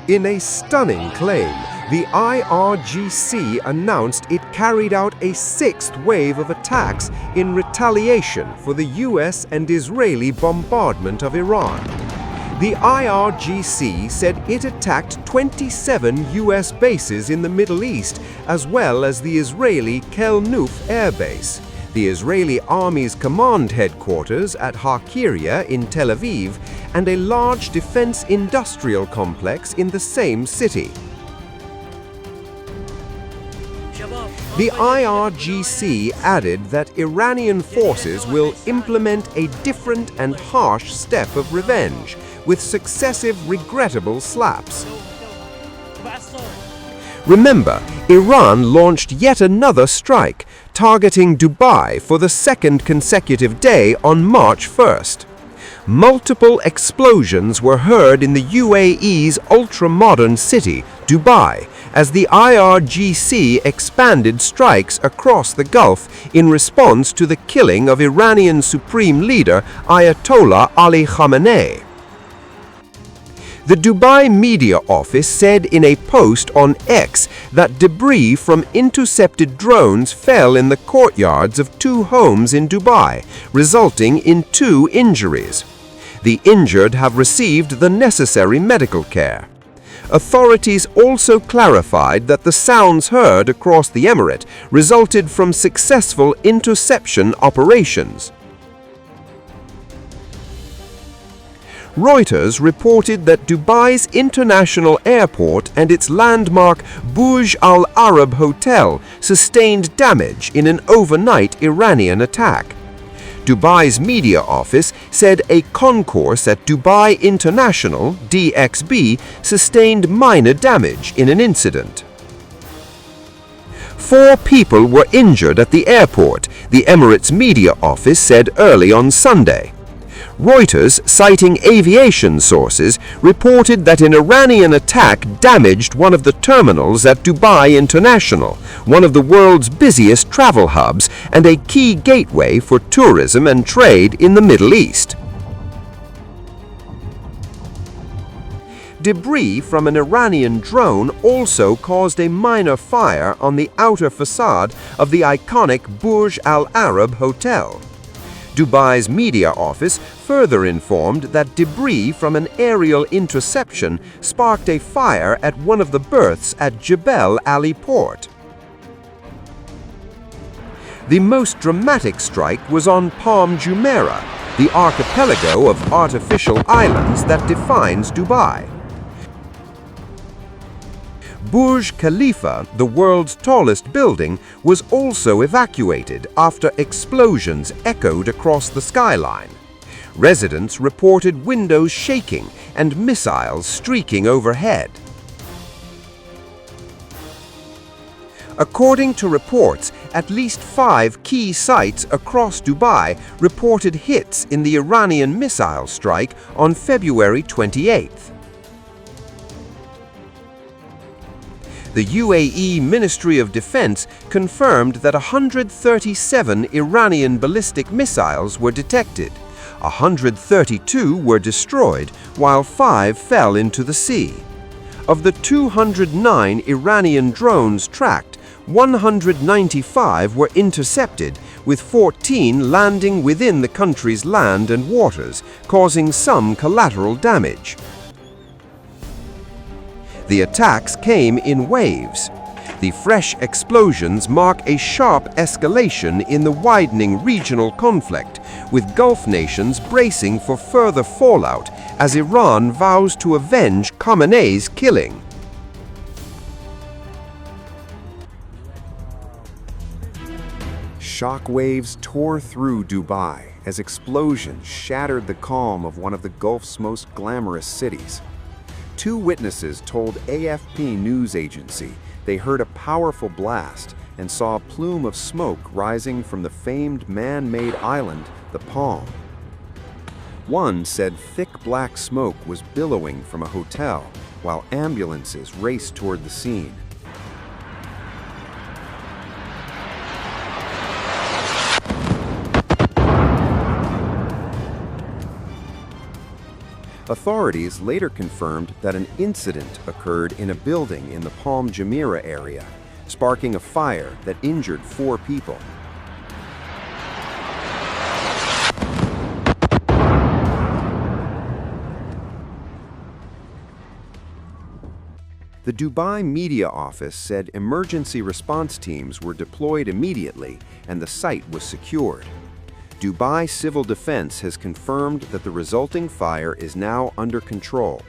In a stunning claim, the IRGC announced it carried out a sixth wave of attacks in retaliation for the US and Israeli bombardment of Iran. The IRGC said it attacked 27 US bases in the Middle East, as well as the Israeli Tel Nof airbase, the Israeli Army's command headquarters at HaKirya in Tel Aviv, and a large defense industrial complex in the same city. The IRGC added that Iranian forces will implement a different and harsh step of revenge, with successive regrettable slaps. Remember, Iran launched yet another strike, targeting Dubai for the second consecutive day on March 1st. Multiple explosions were heard in the UAE's ultra-modern city, Dubai, as the IRGC expanded strikes across the Gulf in response to the killing of Iranian Supreme Leader Ayatollah Ali Khamenei. The Dubai media office said in a post on X that debris from intercepted drones fell in the courtyards of two homes in Dubai, resulting in 2 injuries. The injured have received the necessary medical care. Authorities also clarified that the sounds heard across the emirate resulted from successful interception operations. Reuters reported that Dubai's international airport and its landmark Burj Al Arab hotel sustained damage in an overnight Iranian attack. Dubai's media office said a concourse at Dubai International (DXB) sustained minor damage in an incident. 4 people were injured at the airport, the Emirates media office said early on Sunday. Reuters, citing aviation sources, reported that an Iranian attack damaged one of the terminals at Dubai International, one of the world's busiest travel hubs and a key gateway for tourism and trade in the Middle East. Debris from an Iranian drone also caused a minor fire on the outer facade of the iconic Burj Al Arab hotel. Dubai's media office further informed that debris from an aerial interception sparked a fire at one of the berths at Jebel Ali Port. The most dramatic strike was on Palm Jumeirah, the archipelago of artificial islands that defines Dubai. Burj Khalifa, the world's tallest building, was also evacuated after explosions echoed across the skyline. Residents reported windows shaking and missiles streaking overhead. According to reports, at least 5 key sites across Dubai reported hits in the Iranian missile strike on February 28th. The UAE Ministry of Defense confirmed that 137 Iranian ballistic missiles were detected. 132 were destroyed, while 5 fell into the sea. Of the 209 Iranian drones tracked, 195 were intercepted, with 14 landing within the country's land and waters, causing some collateral damage. The attacks came in waves. The fresh explosions mark a sharp escalation in the widening regional conflict, with Gulf nations bracing for further fallout as Iran vows to avenge Khamenei's killing. Shockwaves tore through Dubai as explosions shattered the calm of one of the Gulf's most glamorous cities. 2 witnesses told AFP news agency they heard a powerful blast and saw a plume of smoke rising from the famed man-made island, the Palm. One said thick black smoke was billowing from a hotel while ambulances raced toward the scene. Authorities later confirmed that an incident occurred in a building in the Palm Jumeirah area, sparking a fire that injured 4 people. The Dubai media office said emergency response teams were deployed immediately and the site was secured. Dubai Civil Defense has confirmed that the resulting fire is now under control.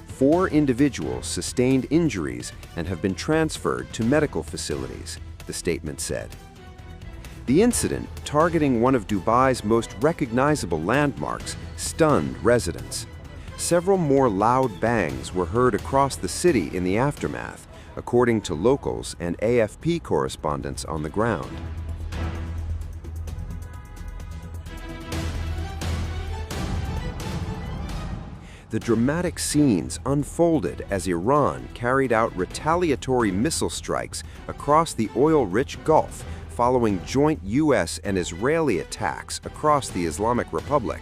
4 individuals sustained injuries and have been transferred to medical facilities, the statement said. The incident, targeting one of Dubai's most recognizable landmarks, stunned residents. Several more loud bangs were heard across the city in the aftermath, according to locals and AFP correspondents on the ground. The dramatic scenes unfolded as Iran carried out retaliatory missile strikes across the oil-rich Gulf following joint U.S. and Israeli attacks across the Islamic Republic.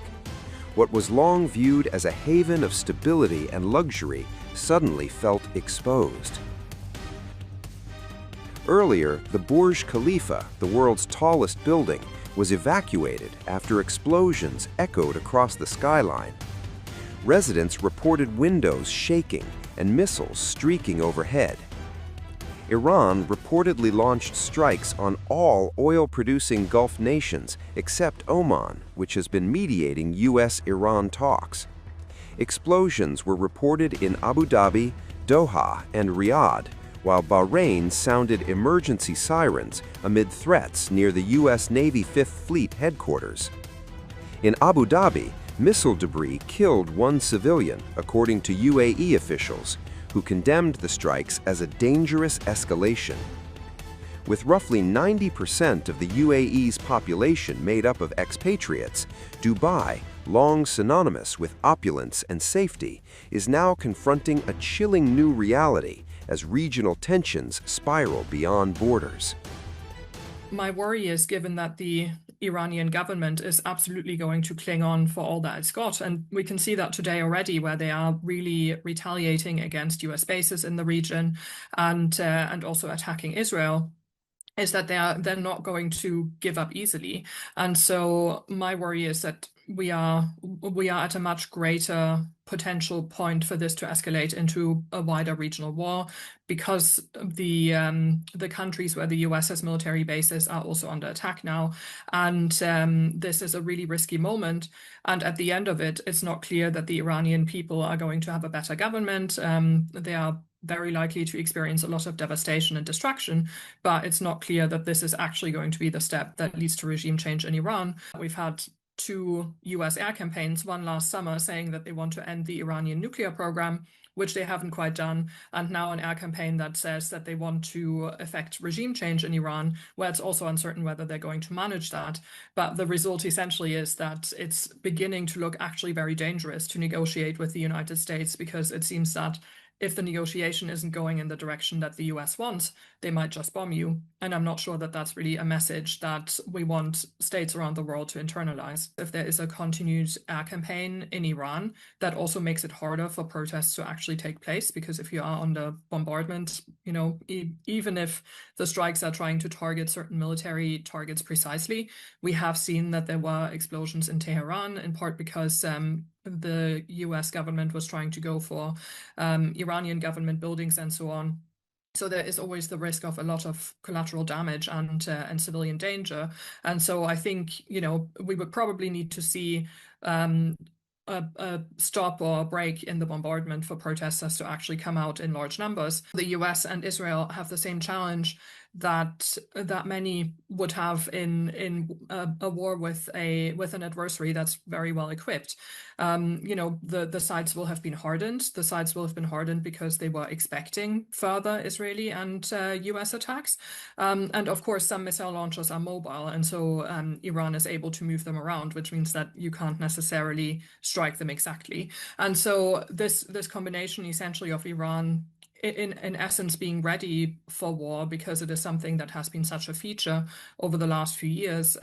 What was long viewed as a haven of stability and luxury suddenly felt exposed. Earlier, the Burj Khalifa, the world's tallest building, was evacuated after explosions echoed across the skyline. Residents reported windows shaking and missiles streaking overhead. Iran reportedly launched strikes on all oil-producing Gulf nations except Oman, which has been mediating U.S.-Iran talks. Explosions were reported in Abu Dhabi, Doha, and Riyadh, while Bahrain sounded emergency sirens amid threats near the U.S. Navy Fifth Fleet headquarters. In Abu Dhabi, missile debris killed 1 civilian, according to UAE officials, who condemned the strikes as a dangerous escalation. With roughly 90% of the UAE's population made up of expatriates, Dubai, long synonymous with opulence and safety, is now confronting a chilling new reality as regional tensions spiral beyond borders. My worry is, given that the Iranian government is absolutely going to cling on for all that it's got, and we can see that today already, where they are really retaliating against US bases in the region and also attacking Israel, is that they're not going to give up easily. And so my worry is that we are at a much greater potential point for this to escalate into a wider regional war, because the countries where the US has military bases are also under attack now. And this is a really risky moment. And at the end of it, it's not clear that the Iranian people are going to have a better government. They are very likely to experience a lot of devastation and destruction, but it's not clear that this is actually going to be the step that leads to regime change in Iran. We've had 2 US air campaigns, one last summer saying that they want to end the Iranian nuclear program, which they haven't quite done, and now an air campaign that says that they want to effect regime change in Iran, where it's also uncertain whether they're going to manage that. But the result essentially is that it's beginning to look actually very dangerous to negotiate with the United States, because it seems that if the negotiation isn't going in the direction that the US wants, they might just bomb you. And I'm not sure that that's really a message that we want states around the world to internalize. If there is a continued air campaign in Iran, that also makes it harder for protests to actually take place, because if you are under bombardment, even if the strikes are trying to target certain military targets precisely, we have seen that there were explosions in Tehran, in part because the US government was trying to go for Iranian government buildings and so on. So there is always the risk of a lot of collateral damage and civilian danger. And so I think, we would probably need to see a stop or a break in the bombardment for protesters to actually come out in large numbers. The US and Israel have the same challenge that many would have in a war with an adversary that's very well equipped. The sides will have been hardened. The sides will have been hardened because they were expecting further Israeli and US attacks. And of course, some missile launchers are mobile, and so Iran is able to move them around, which means that you can't necessarily strike them exactly. And so this combination essentially of Iran in essence being ready for war, because it is something that has been such a feature over the last few years,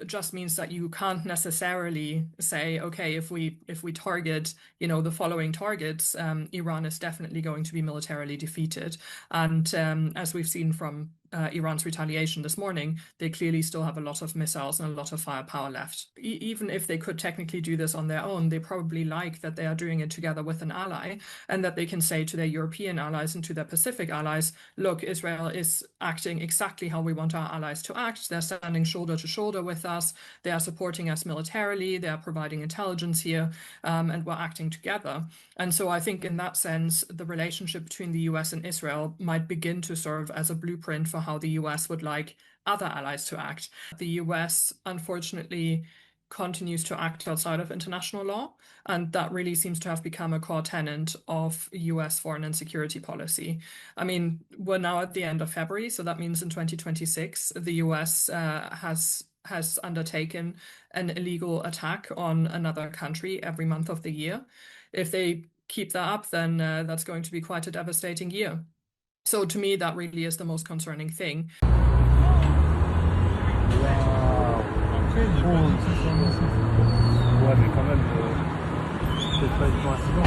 just means that you can't necessarily say, okay, if we target, the following targets, Iran is definitely going to be militarily defeated. And as we've seen from Iran's retaliation this morning, they clearly still have a lot of missiles and a lot of firepower left. Even if they could technically do this on their own, they probably like that they are doing it together with an ally, and that they can say to their European allies and to their Pacific allies, look, Israel is acting exactly how we want our allies to act. They're standing shoulder to shoulder with us. They are supporting us militarily. They are providing intelligence here, and we're acting together. And so I think in that sense, the relationship between the US and Israel might begin to serve as a blueprint for how the US would like other allies to act. The US, unfortunately, continues to act outside of international law, and that really seems to have become a core tenet of US foreign and security policy. I mean, we're now at the end of February, so that means in 2026, the US has undertaken an illegal attack on another country every month of the year. If they keep that up, then that's going to be quite a devastating year. So to me, that really is the most concerning thing. Ouais, mais quand même, peut-être pas être coïncident.